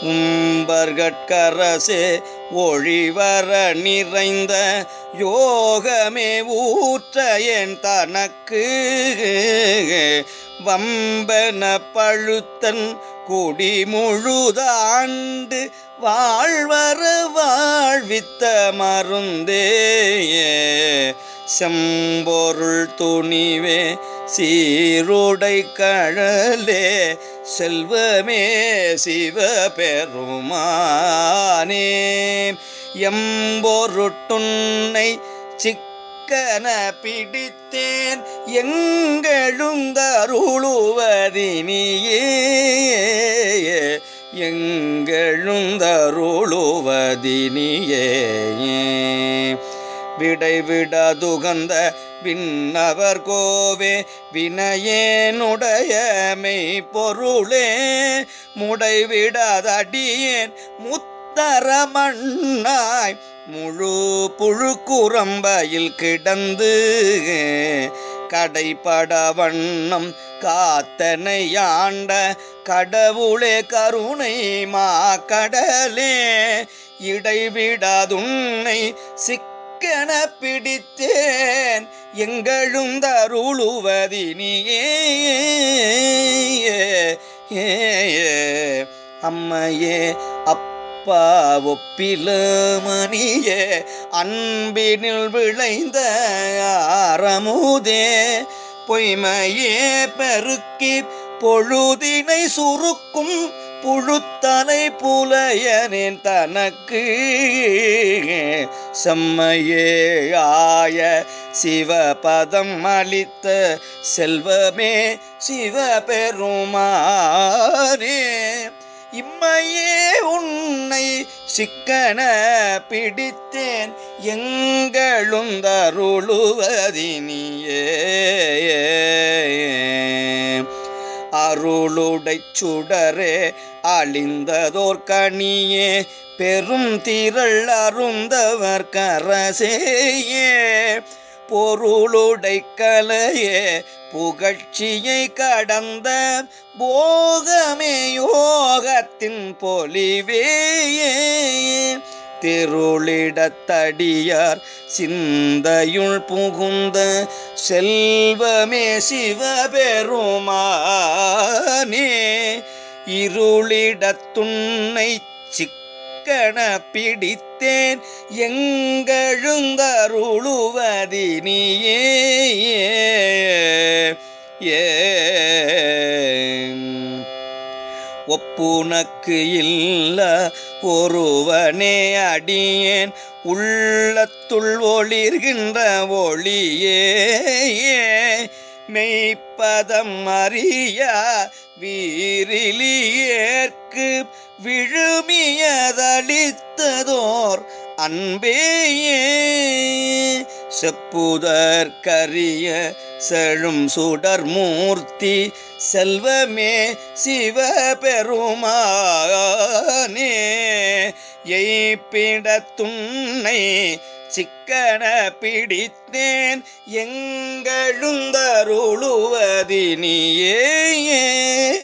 உம்பர்கட்கரசே ஒழிவர நிறைந்த யோகமே ஊற்ற என் தனக்கு வம்பன பழுத்தன் குடி முழுதாண்டு வாழ்வர வாழ்வித்த மருந்தே செம்பொருள் துணிவே சீருடை கழலே செல்வமே சிவபெருமானே எம்பொருட்டுன்னை சிக்கன பிடித்தேன் எங்கெழுந்தருளுவதினியே எங்கெழுந்தருளுவதினியே விடைவிடதுகந்த விண்ணவர் கோவே வினையேனுடைய மெய்ப்பொருளே முடைவிடதடியேன் முத்தரமண்ணாய் முழு புழுக்குரம்பையில் கிடந்து கடைப்பட வண்ணம் காத்தனை ஆண்ட கடவுளே கருணை மாக்கடலே இடைவிடாதுன்னை சிக்கன பிடித்தேன் எங்கெழுந்தருளுவதினியே அம்மையே அப்பா ஒப்பிலமணியே அன்பினில் விளைந்த ஆரமுதே பொய்மையே பெருக்கி பொழுதினை சுருக்கும் புழுத்தனை புலையனின் தனக்கு செம்மையே ஆய சிவபதம் அளித்த செல்வமே சிவபெருமானே இம்மையே உன்னை சிக்கன பிடித்தேன் எங்கெழுந்தருளுவதினியே அருளுடை சுடரே அழிந்ததோர் கனியே பெரும் திரள் அருந்தவர் கரசேயே பொருளுடை கலையே புகழ்ச்சியை கடந்த போகமே யோகத்தின் பொலிவேயே திருளிடத்தடியார் சிந்தையுள் புகுந்த செல்வமே சிவபெருமானே இருளிடத்துன்னை சிக்கன பிடித்தேன் எங்கெழுந்தருளுவதினியே ஒப்புனக்கு இல்ல ஒருவனே அடியேன் உள்ளத்துள் ஒளிர்கின்ற ஒளியே மெய்ப்பதம் அறியா வீரிலியேற்கு விழுமியதளித்ததோர் அன்பேயே செப்புதற்கரிய செழும் சுடர் மூர்த்தி செல்வமே சிவபெருமானே எய்ப்பிடத்துன்னை சிக்கன பிடித்தேன் எங்கெழுந்தருளுவதினியே